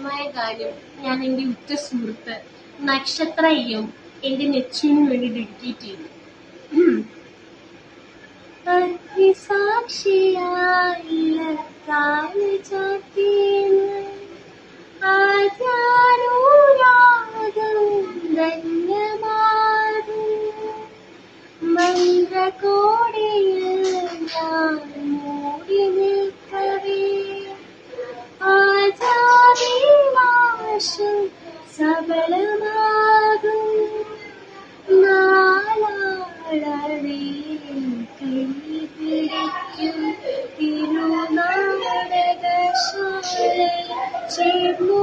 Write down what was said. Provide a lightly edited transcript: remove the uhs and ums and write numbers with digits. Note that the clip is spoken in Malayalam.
മനോഹരമായ ഗാനം ഞാൻ എൻ്റെ ഉറ്റ സുഹൃത്ത് നക്ഷത്രയും എൻ്റെ നെച്ചിനും വേണ്ടി ഡെഡിക്കേറ്റ് ചെയ്തു. സാക്ഷിയായില്ല മന്ത്രകോടിയിൽ ഞാൻ മൂടി നിൽക്കവേ ആചാരിനാശം സബലമാകും നാളാളവേ കൈ പിടിക്കും തിരുനാടകശാല ചേർന്നു